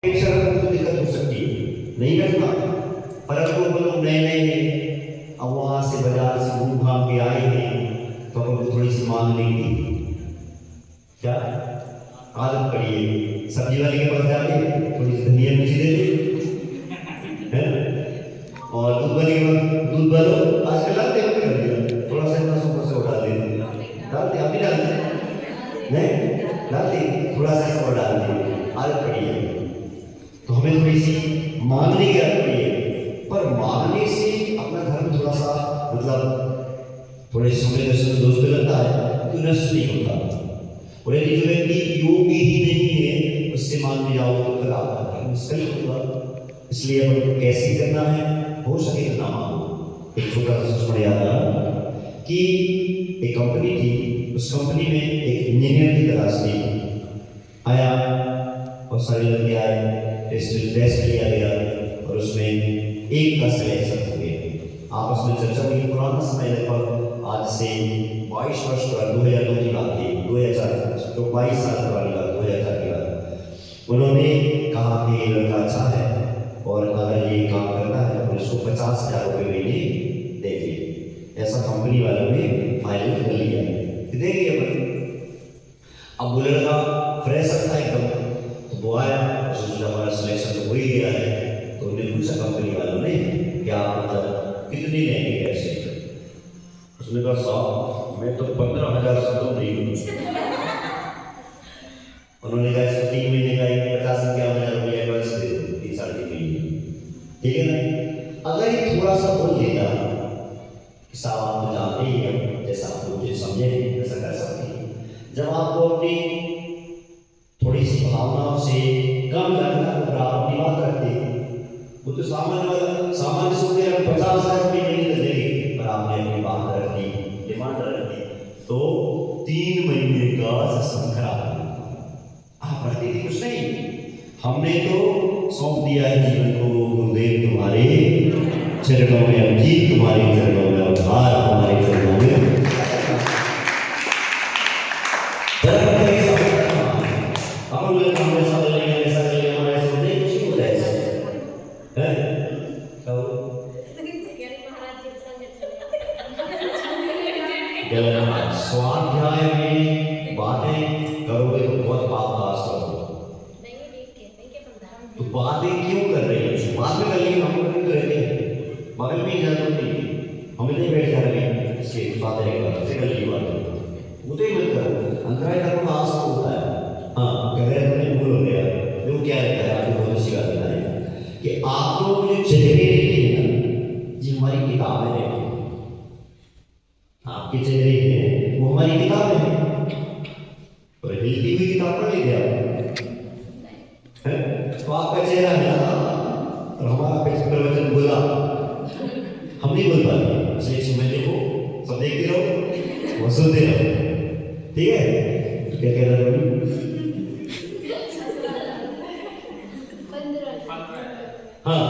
एक शर्त तो दिक्कत हो सकती है, नहीं करता। परंतु वो लोग नए नए हैं, अब वहां से बाजार से घूम घाम के आए हैं, तो उनको थोड़ी सी मांग लेंगे। क्या आदत पड़ी है, सब्जी वाले के पास जाके थोड़ी सी धनिया मिर्ची दे दे, और दूध वाले के पास दूध वालो आजकल डालते हैं, कर दिया थोड़ा सा इतना ऊपर से उठा देते, डालते आप भी डालते नहीं डालते, थोड़ा सा इसको डाल देते, आदत पड़ी है। तो हमें थोड़ी सी मांगने की आदत पड़ी है, पर मांगने से अपना धर्म थोड़ा सा मतलब थोड़े समय दर्शन दोस्त लगता है तो नष्ट नहीं होता। और यदि जो व्यक्ति योगी ही नहीं है उससे मांगने जाओ तो फिर आपका धर्म सही होगा। इसलिए अपन कैसे करना है, हो सके तो ना मांगो। एक छोटा सा स्मरण याद आया कि एक कंपनी थी, उस कंपनी में एक इंजीनियर की तलाश थी। आया और सारे लड़के आए, टेस्ट किया गया और उसमें एक का सिलेक्शन हो गया। आपस में चर्चा हुई, पुराना समय लगभग आज से 22 वर्ष पर 2002 की बात थी, 2004 तो 22 साल पुरानी बात, 2004 की बात। उन्होंने कहा कि ये लड़का अच्छा है और अगर ये काम करता है तो इसको 50,000 रुपये महीने देंगे। ऐसा कंपनी वालों ने फाइनल कर लिया, देंगे अपन। अब वो लड़का फ्रेशर था एकदम, तो वो आया, उसने हमारा सिलेक्शन तो हो ही गया है, तो उन्हें पूछा कंपनी वालों ने क्या मतलब कितने लेंगे पैसे। उसने कहा साहब मैं तो 15,000 से तो नहीं हूँ। उन्होंने कहा इसको 3 महीने का 50,000 रुपये एडवांस दे दो, 3 साढ़े 3 महीने, ठीक है ना। अगर ये थोड़ा सा बोल देता साहब आप तो जानते ही हैं, जैसा आप मुझे समझे वैसा कर सकते हैं। जब आपको अपनी थोड़ी सी भावनाओं से कम लगता है तो आप अपनी बात रखते हैं। वो तो सामान्य सोचते हैं 50,000 रुपये नहीं देंगे, पर आपने अपनी बात रख दी, डिमांड रख दी, तो 3 महीने का सिस्टम खराब हो गया। आप रखती थी कुछ नहीं, हमने तो सौंप दिया है जीवन को गुरुदेव तुम्हारे चरणों में, अजीत तुम्हारे चरणों में, अवतार तुम्हारे चरणों में। स्वाध्याय में बातें करोगे तो बहुत पाप का असर होगा। तो बातें क्यों कर रहे हैं, बात में कर लिए हम लोग तो रहते हैं, बगल में ही जाते नहीं, हमें नहीं बैठ जा रहे इसके बातें कर ली बात वो तो ही मत करो, अंतराय का कोई आस होता है। हाँ कह रहे हैं भूल हो गया, वो क्या रहता है आपको बहुत अच्छी बात बताई कि आप लोग जो चेहरे रहते हैं ना, जी हमारी किताबें रहती हैं, आपके चेहरे हैं वो हमारी किताब है, और हिलती हुई किताब पढ़ लीजिए आप, तो आपका चेहरा है और हमारा प्रवचन बोला, हम नहीं बोल पाते, इसलिए समझ को सब देखते रहो और सुनते रहो, ठीक है। तो क्या कह रहा है, हाँ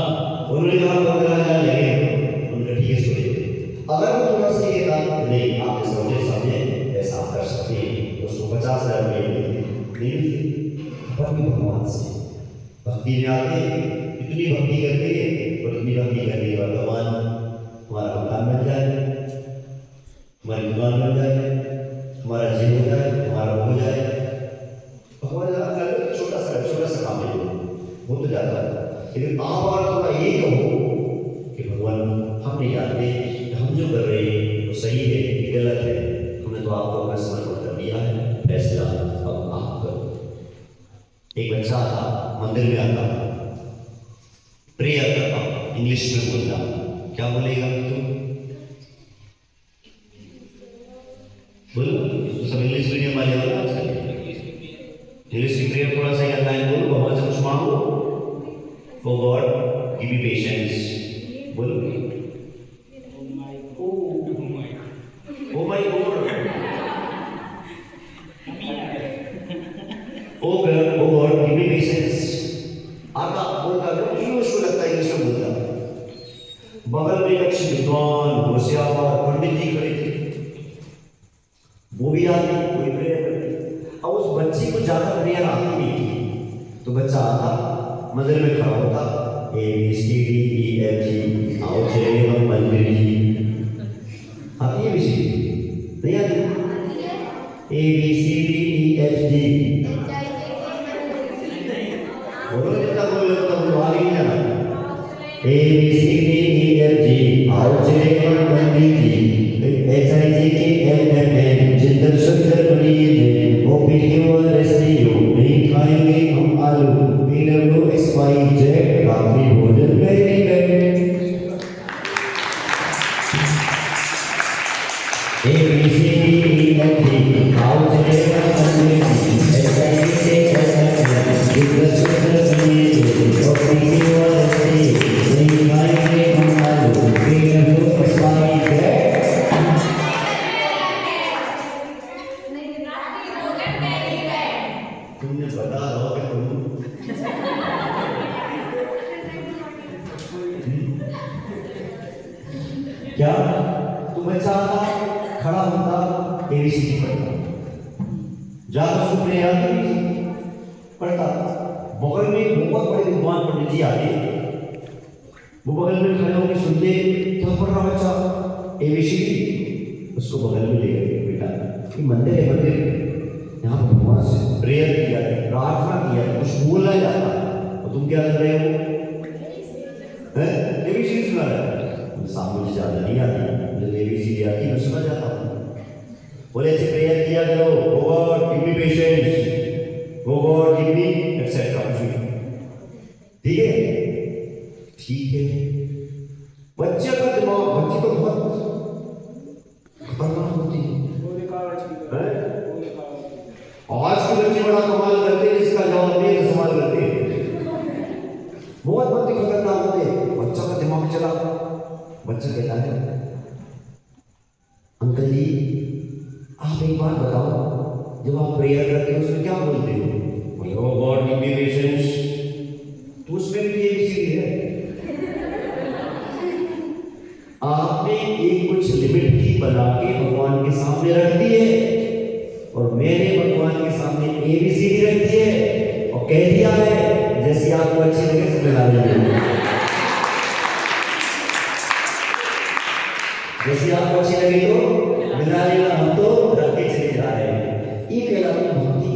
उन्होंने कहा 15,000 लगेगा, उन्होंने ठीक है सुनिए। अगर वो थोड़ा सा ये कहा नहीं आप समझे ऐसा आप कर सकते हैं, उसको 50,000 रुपये नहीं, भगवान से भक्ति में आते, इतनी भक्ति करते हैं और इतनी भक्ति करने के बाद भगवान हमारा मकान बन जाए, हमारी दुकान बन जाए, हमारा जीव हो जाए, हमारा हो जाए, भगवान छोटा सा काम है वो तो जाता है। लेकिन आप और थोड़ा ये कहो कि भगवान हम नहीं जानते हम जो कर रहे हैं वो सही है कि गलत है, हमने तो आपको अपना समर्पण कर दिया है, फैसला अब आप करो। एक बच्चा था मंदिर में आता, प्रेयर करता, इंग्लिश में बोलता, क्या बोलेगा तुम बोलो, तो सब इंग्लिश मीडियम वाले हो ना आजकल, इंग्लिश की प्रेयर थोड़ा सा ही आता है, बोलो भगवान से कुछ मांगो, for God give me patience, बोलो oh my God, oh God give me patience, आता बोलता है उसको लगता है इंग्लिश में बोलता, बगल में एक विद्वान होशियार पंडित जी खड़े थे, वो भी आते कोई प्रेयर करते, अब उस बच्चे को ज्यादा प्रेयर आती नहीं थी, तो बच्चा आता मंदिर में खड़ा होता, ABCDEFG, आओ चले हम मंदिर जी। आती है ABCD? नहीं आती? ABCDEFG बोलो, जितना बोलो तो आ ही जाना। ABCDEFG, आओ चले हम मंदिर जी। HIJKLMN, जिंदर सुंदर बनिए थे, OPQRSTU, नहीं खाएंगे हम आलू, PWXYZ, रात्रि भोजन वेरी बैड। ABCDEFG, आओ चले हम मंदिर जी। HIJKLMN, जिंदर सुंदर बनिए थे, OPQRSTU, नहीं खाएंगे हम आलू, PWXYZ। तुमने बता दो कि तुम क्या तुम अच्छा था, खड़ा होता, ABCD पढ़ता, ज्यादा सुपने याद पढ़ता। बगल में बहुत बड़े विद्वान पंडित जी आते, वो बगल में खड़े होकर सुनते, क्या पढ़ रहा बच्चा? ABCD। उसको बगल में ले गए, बेटा ये मंदिर है, मंदिर यहाँ भगवान से प्रेयर किया है, प्रार्थना किया है, कुछ बोला जाता है, और तुम क्या कर रहे हो? ABCD सुना रहे हो? सामने से ज्यादा नहीं आती, मुझे ABCD आती, मैं सुना जाता हूँ। बोले ऐसे प्रेयर किया करो, ओ गॉड गिव मी पेशेंस, ओ गॉड गिव मी एक्सेट्रा। ठीक है, ठीक है। बच्चे का दिमाग, बच्चे तो बहुत खतरनाक होती है। आज के बच्चे बड़ा कमाल करते हैं, इसका जवाब नहीं इस्तेमाल करते हैं, बहुत बच्चे खतरनाक होते हैं। बच्चा का दिमाग चला, बच्चा कहता है अंकल जी आप एक बात बताओ, जब आप प्रेयर करते हो उसमें क्या बोलते हो? ओ गॉड गिव मी पेशेंस, तो उसमें भी ABCD है। आपने एक कुछ लिमिट की बना के भगवान के सामने रख दी है, और मैंने भगवान के सामने ABCD रख दी है और कह दिया है जैसे आपको अच्छी लगे समझ आ जाएगी, जैसे आपको अच्छी लगी तो मिला लेगा, हम तो रख के चले जा रहे हैं। ये कहलाती भक्ति,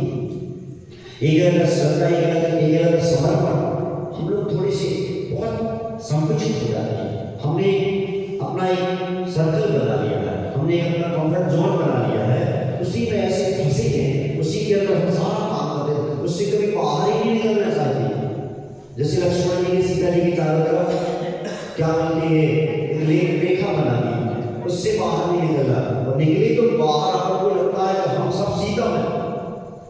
एक अलग श्रद्धा, एक अलग समर्पण। हम लोग थोड़े से बहुत संकुचित हो जाते हैं, हमने अपना एक सर्कल बना लिया है, हमने अपना कंफर्ट जोन बना लिया है, उसी में ऐसे फंसे हैं, उसी के अंदर हम सारा काम करते हैं, उससे कभी बाहर ही नहीं निकलना चाहते। जैसे लक्ष्मण जी ने सीता जी की चारों तरफ क्या बोलते हैं, एक रेखा बना दी, उससे बाहर नहीं निकला, और निकली तो बाहर आपको लगता है कि हम सब सीता हैं,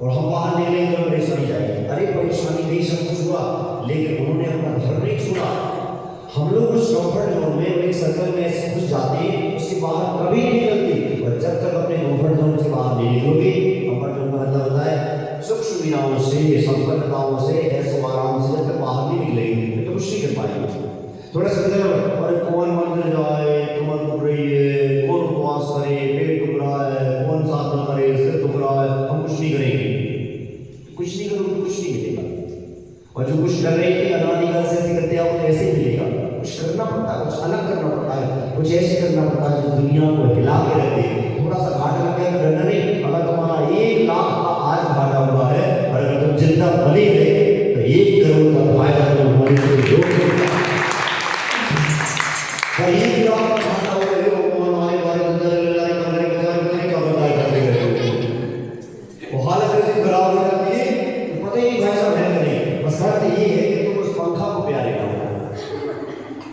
और हम बाहर निकलेंगे तो परेशानी जाएगी। अरे परेशानी नहीं, सब कुछ हुआ, लेकिन उन्होंने अपना घर नहीं छोड़ा। हम लोग उस कंफर्ट जोन में, एक सर्कल में ऐसे घुस जाते हैं, उसके बाहर कभी नहीं निकलते, और जब तक अपने कंफर्ट जोन से बाहर नहीं निकलोगे, कंफर्ट जोन का मतलब होता है सुख सुविधाओं से, संपन्नताओं से, ऐसे आराम से, जब तक बाहर नहीं निकलेंगे तो कुछ नहीं कर पाएंगे। थोड़ा सा और कौन मंदिर जाए, कमर दुख रही है, कौन उपवास करे, पेट दुख रहा है, कौन साधना करे, सिर दुख रहा है, हम कुछ नहीं करेंगे। कुछ नहीं करोगे कुछ नहीं मिलेगा, और जो कुछ कर रहे थे अनादिकाल से ऐसे करते आओ तो ऐसे मिलेगा। कुछ करना पड़ता है, कुछ अलग करना पड़ता है, कुछ ऐसे करना पड़ता है जो दुनिया को हिला के रखे। थोड़ा सा घाटा लग गया तो डरना नहीं, अगर तुम्हारा 1 लाख का आज घाटा हुआ है, और अगर तुम जिंदा बने रहे तो 1 करोड़ का फायदा तुम होने से रोक सकते।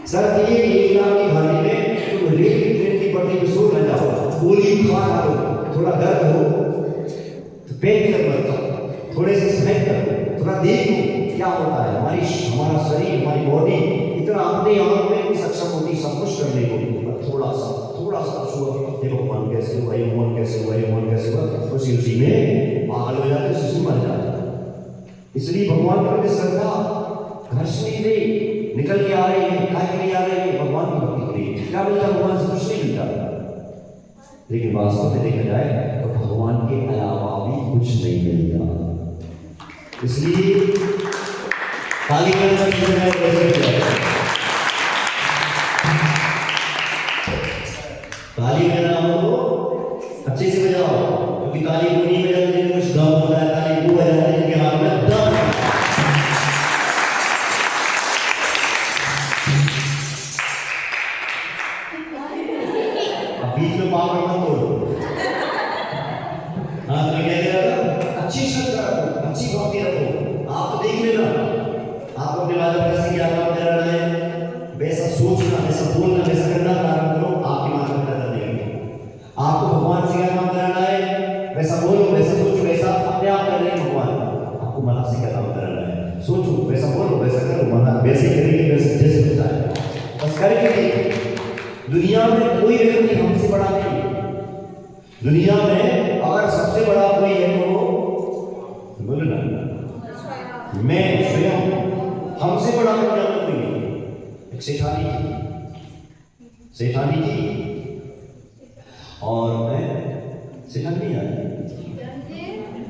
शर्त ये 1 लाख की घाटी में तुम रेल की ट्रेन की पटरी में सो न जाओ, गोली खा ना लो, थोड़ा दर्द हो तो पेट कर मत, थोड़े से सहन करो, थोड़ा देखो क्या होता है। हमारा शरीर, हमारी बॉडी इतना अपने आप में भी सक्षम होती सब कुछ करने को, थोड़ा सा छुआ, देखो मन कैसे हुआ, ये मन कैसे हुआ, ये मन कैसे हुआ, उसी में पागल हो जाते, उसी मर जाते। इसलिए भगवान के प्रति श्रद्धा घर से नहीं गई, निकल के आ रही है, काय के लिए आ रही है, भगवान की भक्ति के लिए। क्या मिलता है? भगवान से कुछ नहीं मिलता, लेकिन वास्तव में देखा जाए तो भगवान के अलावा भी कुछ नहीं मिलता। इसलिए ताली बजाना हो अच्छे से बजाओ, क्योंकि ताली को नहीं बजाते तो कुछ दम होता है, ताली को बजाते हैं जिनके हाथ में दम। अब बीच में पावर मत तोड़ो। हाँ तो क्या कह रहा था, अच्छी श्रद्धा रखो, अच्छी भक्ति रखो। आप तो देख लेना, आप अपने माता पिता से क्या काम कर रहा है, वैसा सोचना, वैसा बोलना, वैसा करना प्रारंभ करो, आपके माता पिता देंगे। आपको भगवान से क्या काम कराना है, वैसा बोलो, वैसा सोचो, वैसा अपने आप कर रहे भगवान। आपको मना से क्या काम कराना है, सोचो, वैसा बोलो, वैसा करो, मना वैसे करेंगे, वैसे जैसे होता है बस करके। दुनिया में कोई व्यक्ति हमसे बड़ा नहीं। दुनिया में अगर सबसे बड़ा कोई है तो बोलो ना, मैं स्वयं। हमसे बड़ा दुनिया में कोई नहीं। एक सेठानी थी और मैं सेठानी नहीं आई।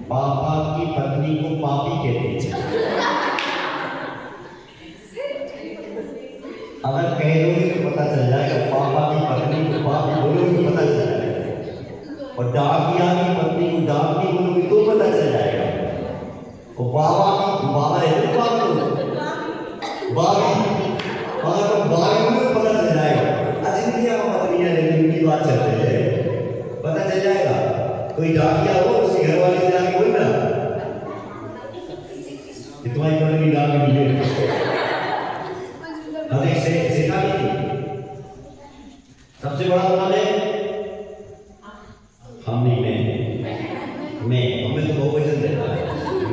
पापा की पत्नी को पापी कहते हैं। अगर कह दोगे तो पता चल जाएगा, पापा की पत्नी को पापी बोलोगे तो पता चल जाएगा, और डाकिया की पत्नी को डाकनी बोलोगे तो पता चल जाएगा, और बाबा रहते हैं बाबी, अगर बाबी बोलो तो पता चल जाएगा। अजिंक्य पत्नियां लेकिन उनकी बात चल रही है, पता चल जाएगा। कोई डाकिया हो उसके घर वाले से जाके बोलना कि तुम्हारी पत्नी डाकनी है। हमें सेठानी थी, सबसे बड़ा कौन है, हम नहीं, मैं हमें तो बहुत वचन देता है,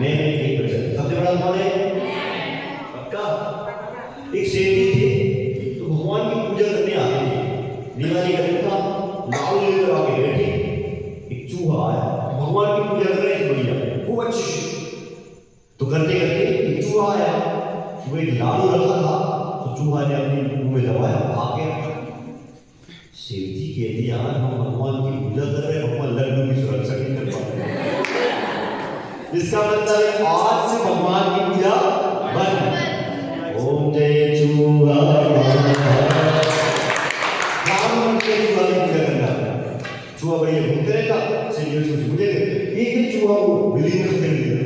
मैं एक वचन। सबसे बड़ा कौन है, पक्का। एक सेठी थी तो भगवान की पूजा करने आती थी, दिवाली का दिन था, लाल लेकर आके बैठी। एक चूहा आया, भगवान की पूजा कर रहे थे बढ़िया, खूब अच्छी। तो करते करते एक चूहा आया, वो एक लाडू रखा था, तो चूहा ने अपने मुंह में दबाया, खा गया। शिव जी कहती यार हम भगवान की पूजा कर रहे हैं, भगवान लड्डू की सुरक्षा नहीं कर पाते। इसका मतलब है आज से भगवान की पूजा बंद। ओम जय चूहा चूहा की पूजा करना। चूहा बढ़िया घूमते रहेगा, शिव जी सोच मुझे एक दिन चूहा को बिल्ली में खदेड़ दिया।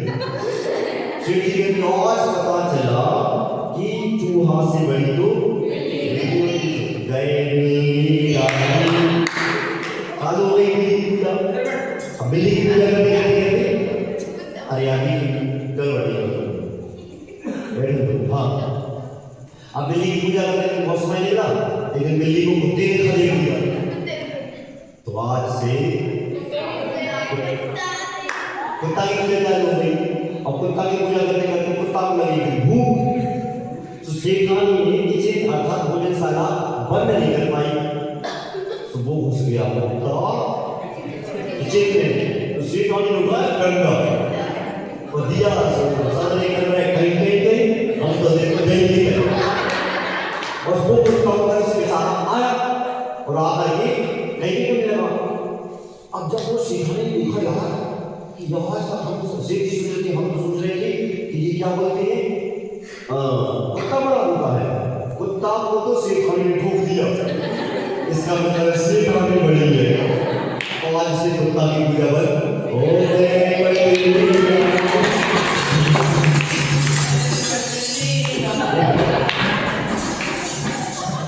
शिव जी कहते आज पता चला कि चूहा से बड़ी तो बिल्ली की पूजा करने अरे हाँ, अब बिल्ली की पूजा करने में बहुत समय लेगा, लेकिन बिल्ली को कुत्ते ने खरीद लिया। तो आज से कुत्ता की पूजा चालू हो गई। अब कुत्ता की पूजा करते करते कुत्ता को लगेगी भूख, तो सेठानी ने नीचे अर्थात भोजनशाला बंद नहीं कर पाई, तो वो घुस गया कुत्ता किचन में। तो सेठानी ने उठाया डंडा और दिया सारे कर रहे कहीं हम तो देखो नहीं कर, और वो कुत्ता ऊपर से सारा आया और आकर के नहीं करने लगा। अब जब वो सेठानी ने देखा यार कि यहाँ से हम सोच रहे थे, हम तो सोच रहे थे कि ये क्या बोलते हैं, कुत्ता बड़ा होता है, कुत्ता को तो सेठानी ने ठोक दिया, इसका मतलब सेठानी बड़ी है। और आज से कुत्ता की पूजा बंद हो गई।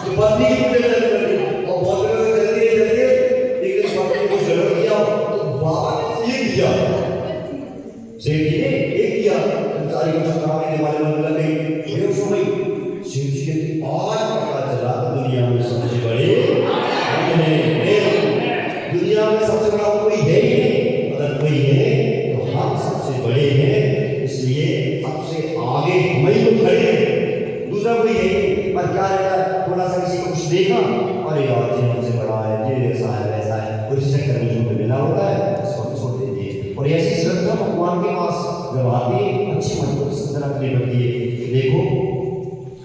तो पत्नी की पूजा कर दी और बहुत जल्दी एक दिन पत्नी को जरूर किया तो बाबा ने ये किया, सेठ जी ने एक किया, सारी कुछ कराने के वाले मन लग गई, ये उसमें भाई सेठ जी कहते आज पता चला दुनिया में सबसे बड़े दुनिया में सबसे बड़ा कोई है ही नहीं, अगर कोई है तो हम सबसे बड़े हैं, इसलिए सबसे आगे हम ही तो खड़े हैं, दूसरा कोई है ही। पर क्या रहता है, थोड़ा सा किसी को कुछ देखा, अरे यार ये हमसे बड़ा है, ये ऐसा है वैसा है, कुछ चक्कर में जो मिला होता है इसको छोड़ देते हैं। और ऐसी श्रद्धा भगवान के पास जब आती है अच्छी मजबूत श्रद्धा रखनी पड़ती है। देखो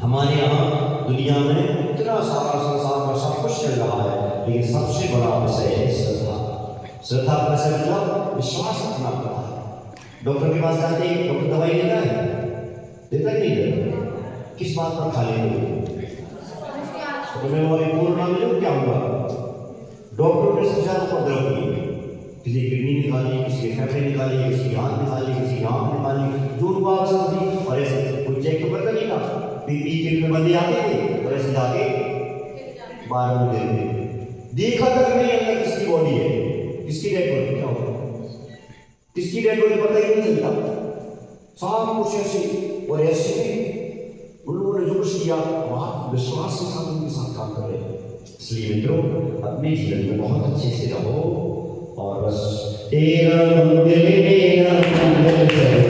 हमारे यहाँ दुनिया में इतना सारा संसार में सब कुछ चल रहा है, लेकिन सबसे बड़ा विषय है श्रद्धा। श्रद्धा का विषय मतलब विश्वास रखना पड़ता है। डॉक्टर के पास जाते हैं, डॉक्टर दवाई देता है, देता ही नहीं देता, बात पर खा लेंगे? तुम्हें वो रिपोर्ट ना मिले क्या हुआ? डॉक्टर ने सबसे ज्यादा उपद्रव किए, किसी किडनी निकाली, किसी के फेफड़े निकाली, किसी की आंख निकाली, किसी की आंख निकाली, जो बात थी। और ऐसे कोई चेक तो करता नहीं था, पीपी किट में बंदे आते थे और ऐसे जाके 12 दिन देखा तक नहीं अंदर किसकी बॉडी है, किसकी डेड बॉडी, क्या होगा किसकी डेड बॉडी पता ही नहीं चलता। सब कुछ ऐसे और ऐसे उन लोगों ने जो कुछ किया वहां विश्वास के साथ उनके साथ काम कर रहे हैं। इसलिए मित्रों अपने जीवन में बहुत अच्छे से रहो और बस तेरा मंगल मेरा मंगल सर्वदा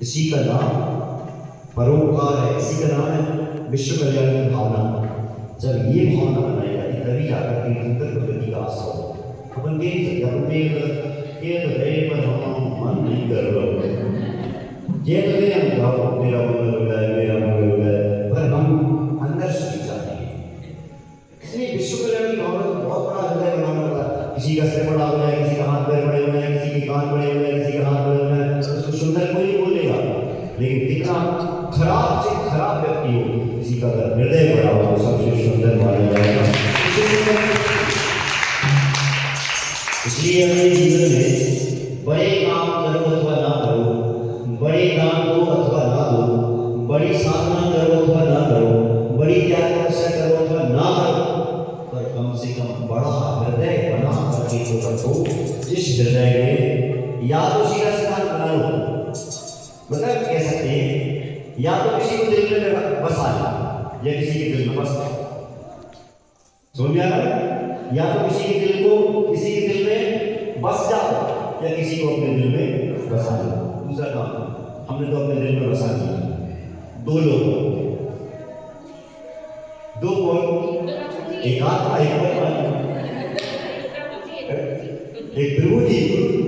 इसी का नाम परोपकार है, इसी का नाम है विश्व कल्याण की भावना। जब ये भावना बनाई जाती तभी जाकर के भीतर प्रगति का आशा हो। अपन ये तो रहे पर हम मन नहीं कर रहे, ये तो नहीं हम गाओ मेरा मंगल हो जाए, मेरा मंगल हो जाए, पर हम अंदर से भी चाहते हैं। इसलिए विश्व कल्याण की भावना को बहुत बड़ा हृदय बनाना होता है। किसी का सिर बड़ा हो जाए, किसी का हाथ पैर बड़े हो जाए, किसी के कान बड़े हो जाए, किसी का हाथ बड़े हो जाए, उसको सुंदर कोई नहीं बोलेगा। लेकिन कितना खराब से खराब व्यक्ति हो, किसी का अगर हृदय बड़ा हो तो सबसे सुंदर माना जाएगा। इसलिए अपने जीवन में बड़े काम करो अथवा ना करो, बड़े दान दो अथवा ना दो, बड़ी साधना करो अथवा ना करो, बड़ी त्याग तपस्या करो अथवा ना करो, पर कम से कम बड़ा हृदय बना करके तो रखो, जिस हृदय में या तो सीधा स्थान बना लो, मतलब कह सकते हैं या तो किसी को दिल में बसा लो या किसी के दिल में बस समझ आया, या तो किसी के दिल में बस जाओ या किसी को अपने दिल में बसा लो। दूसरा काम हमने तो अपने दिल में बसा लिया। दो लोग, दो कौन, एक आत्मा एक एक प्रभु जी,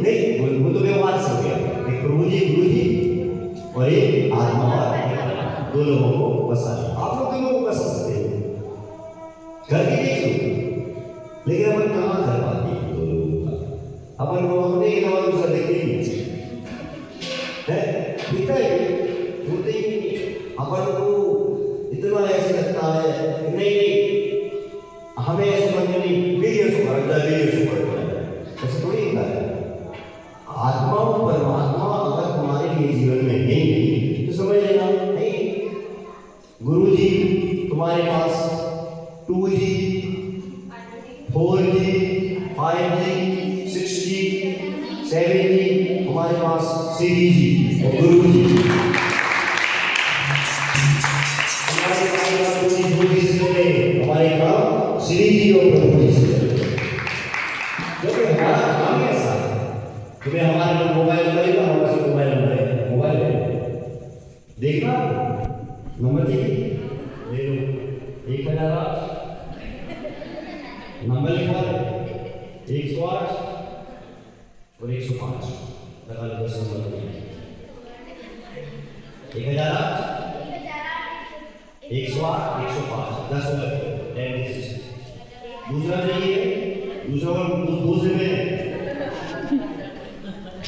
नहीं वो तो व्यवहार से हो गया, एक प्रभु जी और एक आत्मा, दो लोगों को बसा लिया। आप लोग दोनों को बसा सकते हैं, करके देख लो। लेकिन अपन कहाँ कर पाते हैं दो लोगों का? अपन वो अपने के अलावा दूसरा देखते ही नहीं है, दिखता है होते ही नहीं। अपन को इतना ऐसे लगता है नहीं हमें ऐसे बनने नहीं, वीडियो से भरता है, वीडियो से भरता है, ऐसे थोड़ी होता है। आत्मा और परमात्मा अगर तुम्हारे लिए जीवन में नहीं तो समझ लेना नहीं। गुरु जी तुम्हारे पास 2G 4G 5G 6G 7G, हमारे पास 3G और गुरु जी हमारे काम श्री जी और प्रभु जी से। क्योंकि हमारा काम ऐसा है, तुम्हें हमारे मोबाइल मिलेगा, हमारे पास मोबाइल देखना नंबर जी ले लो 1000 नंबर लिखवा दे 108 और 105 लगा लो 10 नंबर 1008 108 105 10 नंबर दूसरा चाहिए दूसरा दूसरे में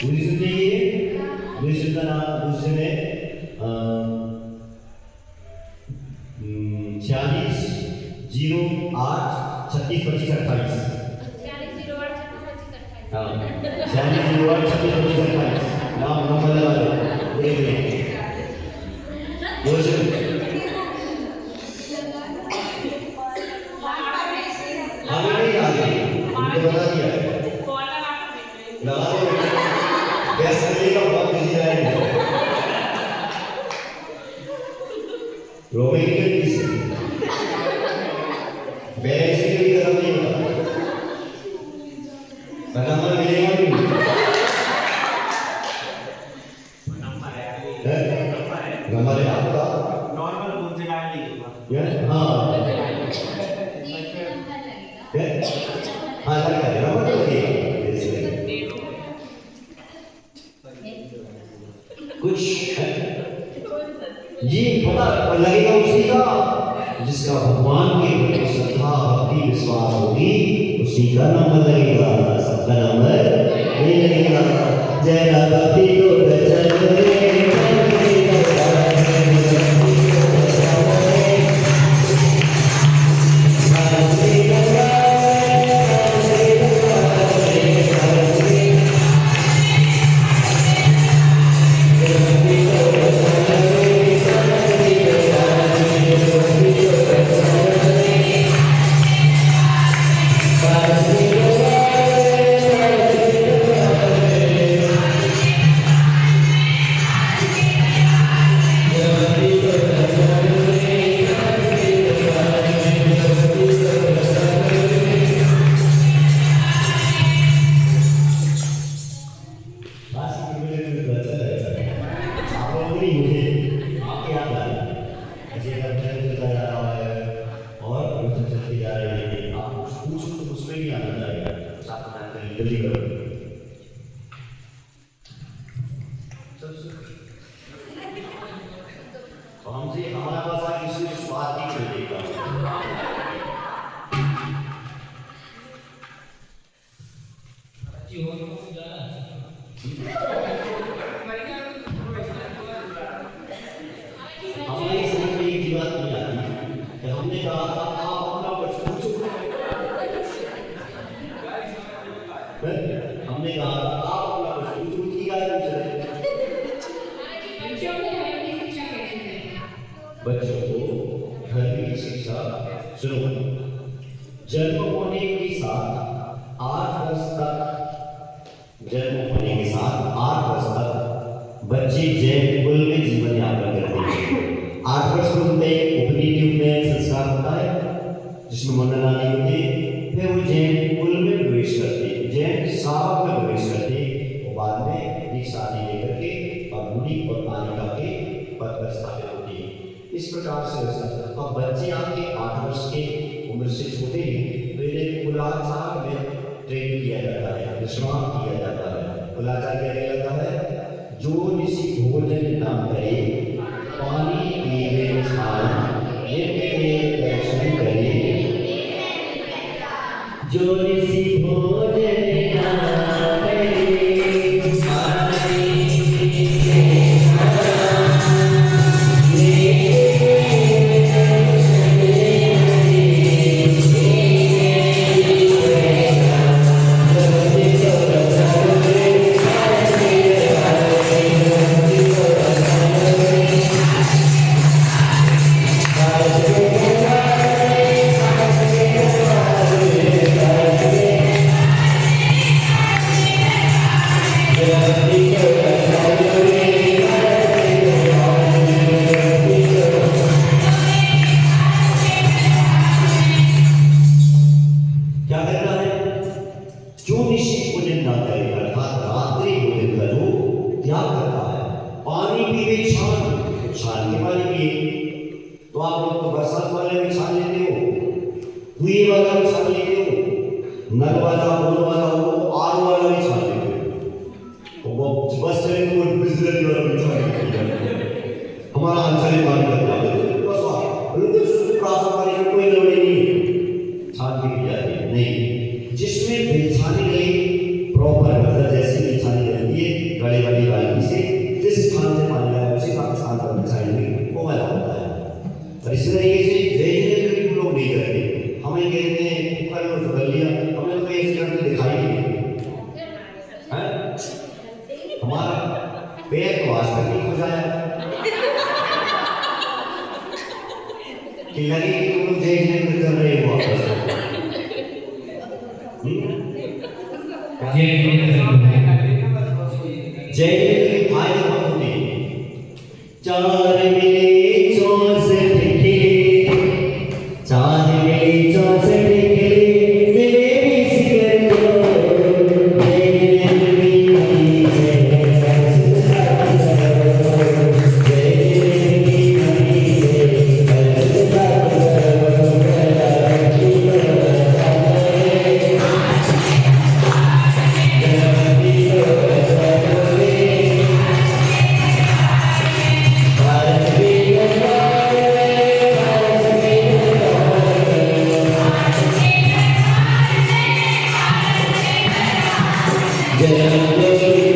दूसरे चाहिए दूसरे का नाम दूसरे में 46 08 36 25 28 हाँ 46 08 36 25 28 नाम नंबर लगा लो आगे नहीं आगे उनको बता दिया लगा दो गैस चलेगा बहुत बिजी रहेगा रोमिंग के किसी बैलेंस के लिए खत्म नहीं होता नंबर मिलेगा नहीं नंबर है आपका नॉर्मल बोलते हैं यस हाँ हाँ नंबर तो कुछ जी पता लगेगा उसी का जिसका भगवान के प्रति श्रद्धा भक्ति विश्वास होगी उसी का नंबर लगेगा सबका नंबर नहीं लगेगा जरा भक्ति को जल्दी करो हमसे हमारा पास आगे इसलिए स्वाद ही मिलेगा हमारी समझ में एक बात नहीं आती कि हमने कहा था आप अपना प्रश्न पूछो हमने कहा था आप अपना प्रश्न पूछो की गाय पूछ रहे बच्चों को धर्म की शिक्षा सुनो जन्म होने के साथ 8 वर्ष तक जन्म होने के साथ 8 वर्ष तक बच्चे जैन कुल में जीवन यापन करते हैं 8 वर्ष में उनमें उपनीति उपनयन संस्कार होता है जिसमें मंडलानी होती है फिर वो जैन कुल में प्रवेश करते जैन सावक में प्रवेश करते और बाद में एक शादी लेकर के और मुनि और बालिका के पद पर स्थापित होती है इस प्रकार से अब बच्चे आपके 8 वर्ष के उम्र से छोटे हैं तो इन्हें कुलाचार में ट्रेन किया जाता है विश्राम किया जाता है कुलाचार क्या कहलाता है जो निसी भोजन न करे पानी पीवे खाए नित्य के दर्शन करे जो निसी भोजन न करे तो आप लोग तो बरसात वाले में छान लेते हो, कुएं वाला में छान लेते हो, नल वाला बोल वाला वो आर वाला नहीं छाते वो बस चले तो बिजली वाला भी छाते हमारा आंसर ही मान करता है बस बिल्कुल प्रासा पर कोई लोड़ी नहीं छाती की जाती है नहीं जिसमें बिछाने गई प्रॉपर मतलब जैसे बिछानी रहती है गले वाली बाल्टी से जिस स्थान से पानी आया उसी स्थान पर बिछाएंगे वो वाला होता है और इस तरीके से जैसे लोग नहीं करते हमें कहते हैं ऊपर और बदल लिया हमें तो ऐसे करके दिखाई नहीं हमारा पैर तो आज तक नहीं खुजाया कि लगे कि तुम लोग जय जय कर रहे हो वापस जय के फायदे बहुत होते हैं चार मिले चौसठ के चार मिले चौसठ के मेरे सिर को जय